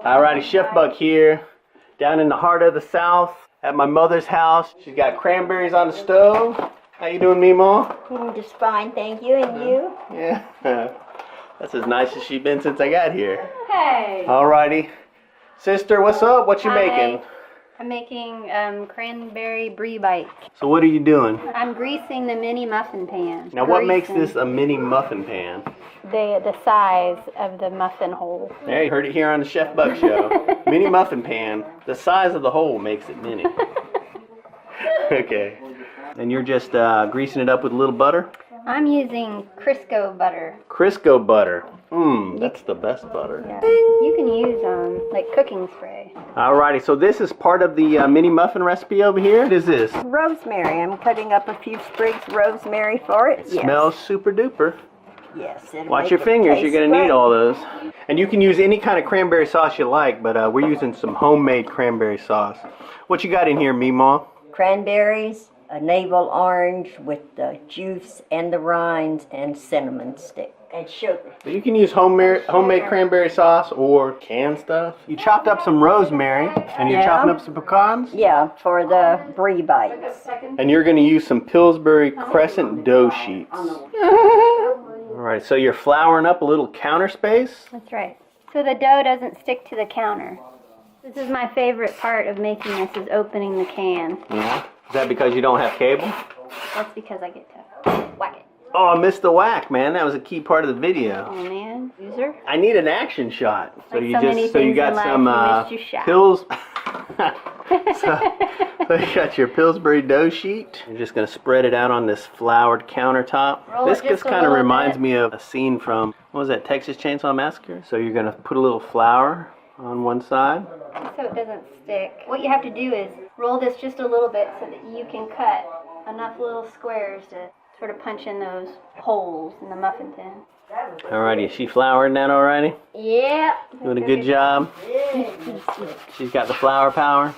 Alrighty, Chef Buck here, down in the heart of the South, at my mother's house. She's got cranberries on the stove. How you doing, Meemaw? Just fine, thank you. And you? Yeah. That's as nice as she's been since I got here. Hey. Alrighty. Sister, what's up? What you making? I'm making Cranberry Brie Bites. So what are you doing? I'm greasing the mini muffin pan. Now what makes this a mini muffin pan? The size of the muffin hole. There, you heard it here on the Chef Buck Show. Mini muffin pan. The size of the hole makes it mini. Okay. And you're just greasing it up with a little butter? I'm using Crisco butter. Crisco butter. That's the best butter. Yeah. You can use like cooking spray. Alrighty, so this is part of the mini muffin recipe over here. What is this? Rosemary. I'm cutting up a few sprigs of rosemary for it. It smells super duper. Yes. Watch your fingers, you're going to need all those. And you can use any kind of cranberry sauce you like, but we're using some homemade cranberry sauce. What you got in here, Meemaw? Cranberries, a navel orange with the juice and the rinds, and cinnamon stick. And sugar. You can use homemade cranberry sauce or canned stuff. You chopped up some rosemary, and you're chopping up some pecans? Yeah, for the Brie Bites. And you're going to use some Pillsbury Crescent dough sheets. Alright, so you're flouring up a little counter space? That's right. So the dough doesn't stick to the counter. This is my favorite part of making this, is opening the can. Yeah. Is that because you don't have cable? That's because I get to whack it. Oh, I missed the whack, man. That was a key part of the video. Oh man, user. I need an action shot. So Like you so many just so you things got in life, some you missed your shot. pills. so you got your Pillsbury dough sheet. You're just gonna spread it out on this floured countertop. Roll This it just just a kind of little reminds bit. me of a scene from, what was that, Texas Chainsaw Massacre? So you're gonna put a little flour on one side. So it doesn't stick. What you have to do is roll this just a little bit so that you can cut enough little squares to sort of punch in those holes in the muffin tin. Alrighty, is she flouring that alrighty? Yeah. Doing a good job. She's got the flour power.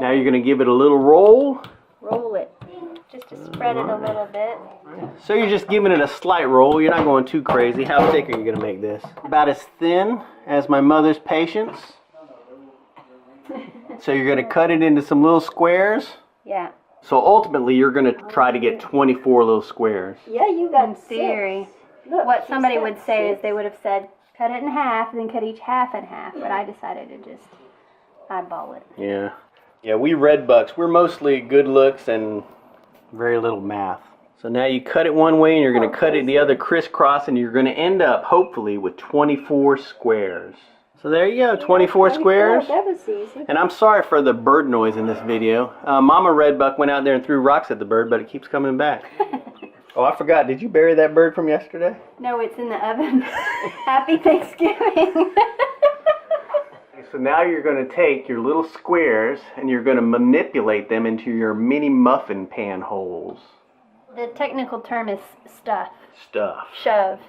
Now you're gonna give it a little roll. Roll it. Just to spread it a little bit. So you're just giving it a slight roll. You're not going too crazy. How thick are you gonna make this? About as thin as my mother's patience. So you're gonna cut it into some little squares. Yeah. So ultimately you're gonna try to get 24 little squares. Yeah, you got In theory. What somebody would say is they would have said, cut it in half, then cut each half in half. But I decided to just eyeball it. Yeah. Yeah, we red bucks, we're mostly good looks and very little math. So now you cut it one way and you're gonna cut it the other crisscross, and you're gonna end up hopefully with 24 squares. So there you go, 24 squares. That was easy. And I'm sorry for the bird noise in this video. Mama Redbuck went out there and threw rocks at the bird, but it keeps coming back. Oh, I forgot. Did you bury that bird from yesterday? No, it's in the oven. Happy Thanksgiving. So now you're going to take your little squares and you're going to manipulate them into your mini muffin pan holes. The technical term is stuff. Stuff. Shove.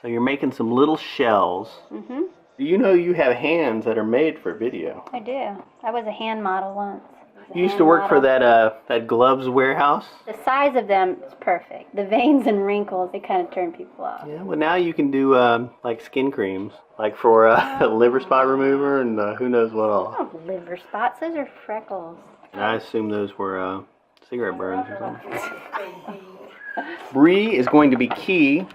So you're making some little shells. Mm-hmm. Do you know you have hands that are made for video? I do. I was a hand model once. You used to work for that gloves warehouse? The size of them is perfect. The veins and wrinkles, they kind of turn people off. Yeah, well now you can do like skin creams, like for liver spot remover and who knows what all. Oh, liver spots, those are freckles. I assume those were cigarette burns or something. Brie is going to be key.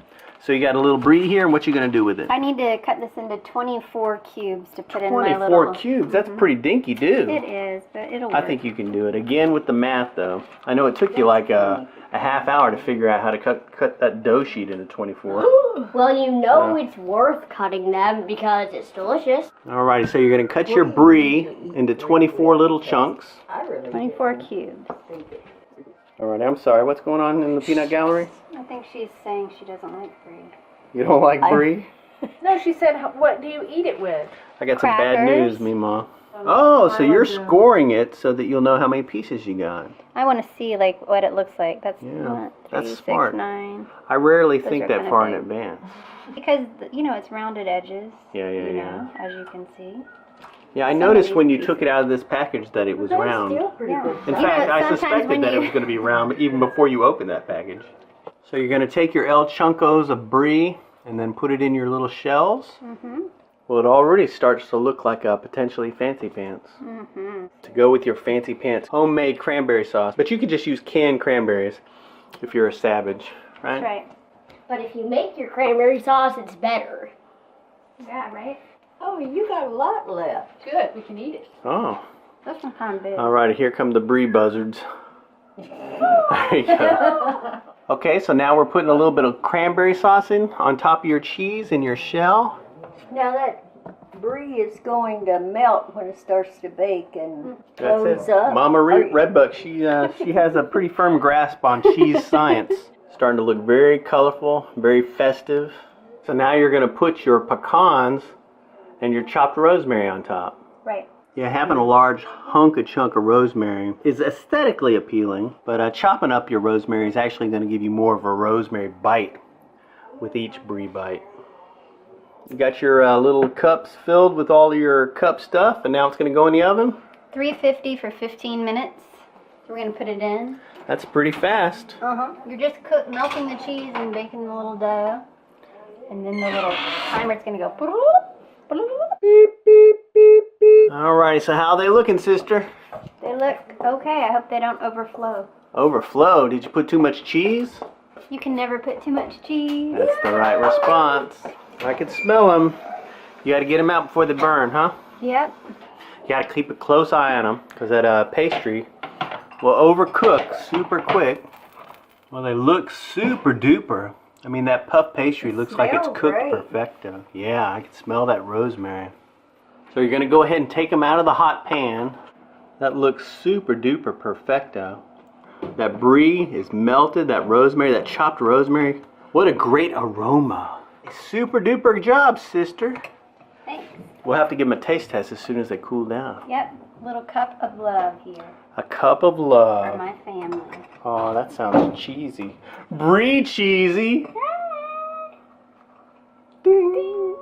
So you got a little brie here, and what you going to do with it? I need to cut this into 24 cubes to put in my little... 24 cubes? That's pretty dinky do. It is, but it'll work. I think you can do it. Again with the math though. I know it took you like a half hour to figure out how to cut that dough sheet into 24. Well, you know it's worth cutting them because it's delicious. Alrighty, so you're going to cut your brie into 24 little chunks. 24 cubes. Alright, I'm sorry. What's going on in the peanut gallery? I think she's saying she doesn't like brie. You don't like brie? No, she said, what do you eat it with? I got some bad Crackers. news, Meemaw. Oh, so you're scoring it so that you'll know how many pieces you got. I want to see like what it looks like. That's Yeah, 3, that's 6, smart. 9. I rarely Those think are that kinda far in big. advance. Because, you know, it's rounded edges. Yeah, You yeah. know, as you can see. Yeah, I noticed when you took it out of this package that it was round. Yeah. In You know, fact, I sometimes suspected when that it you- was going to be round even before you opened that package. So you're going to take your El Chuncos of brie and then put it in your little shells. Mm-hmm. Well, it already starts to look like a potentially fancy pants. To go with your fancy pants, homemade cranberry sauce. But you could just use canned cranberries if you're a savage, right? That's right. But if you make your cranberry sauce, it's better. Yeah, right? Oh, you got a lot left. Good, we can eat it. Oh. This one's kind of big. Alrighty, here come the brie buzzards. There you go. Okay, so now we're putting a little bit of cranberry sauce in on top of your cheese and your shell. Now that brie is going to melt when it starts to bake and That's close it. up. Mama Redbuck, she has a pretty firm grasp on cheese science. Starting to look very colorful, very festive. So now you're going to put your pecans and your chopped rosemary on top. Right. Yeah, having a large chunk of rosemary is aesthetically appealing, but chopping up your rosemary is actually going to give you more of a rosemary bite with each brie bite. You got your little cups filled with all your cup stuff, and now it's going to go in the oven. 350 for 15 minutes. So we're going to put it in. That's pretty fast. You're just melting the cheese and baking the little dough. And then the little timer's going to go. Alrighty, so how are they looking, sister? They look okay. I hope they don't overflow. Overflow? Did you put too much cheese? You can never put too much cheese. That's the right response. I can smell them. You got to get them out before they burn, huh? Yep. You got to keep a close eye on them because that pastry will overcook super quick. Well, they look super duper. I mean, that puff pastry looks like it's Smell cooked great. perfecto. Yeah, I can smell that rosemary. So you're going to go ahead and take them out of the hot pan. That looks super duper perfecto. That brie is melted, that rosemary, that chopped rosemary. What a great aroma. Super duper job, sister. Thanks. We'll have to give them a taste test as soon as they cool down. Yep. Little cup of love here A cup of for love. my family. Oh, that sounds cheesy. Brie cheesy. Ding.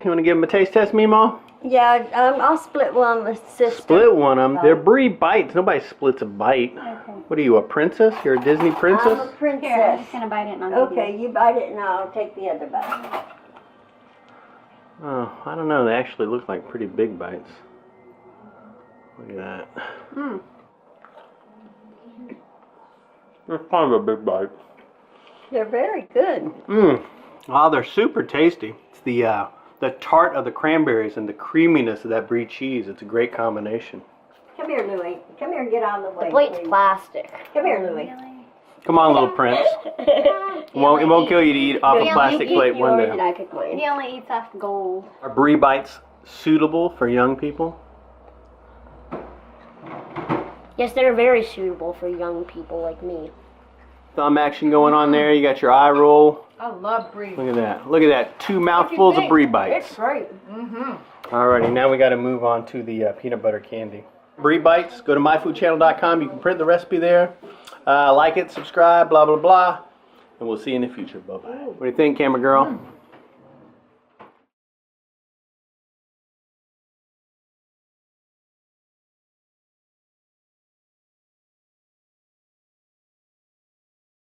You want to give them a taste test, Meemaw? Yeah, I'll split one with sister. Split one of them. They're brie bites. Nobody splits a bite. Okay. What are you, a princess? You're a Disney I'm a princess? Here, I'm princess. just going to bite it and I'll give Okay, you bite it and I'll take the other bite. Oh, I don't know. They actually look like pretty big bites. Look at that. you. They're kind of a big bite. They're very good. Mmm. Oh, they're super tasty. It's the tart of the cranberries and the creaminess of that brie cheese. It's a great combination. Come here, Louie. Come here and get out of the way. The plate's please. plastic. Come here, Louie. Come on, little prince. It won't kill you to eat off a Yeah, plastic you eat plate one Yours and day. I cook mine. He only eats off gold. Are brie bites suitable for young people? Yes, they're very suitable for young people like me. Thumb action going on there. You got your eye roll. I love brie. Look at that. Look at that. 2 mouthfuls of brie bites. It's great. Mm-hmm. Alrighty, now we got to move on to the peanut butter candy. Brie bites. Go to myfoodchannel.com. You can print the recipe there. Like it, subscribe, blah, blah, blah. And we'll see you in the future. Bye-bye. What do you think, camera girl?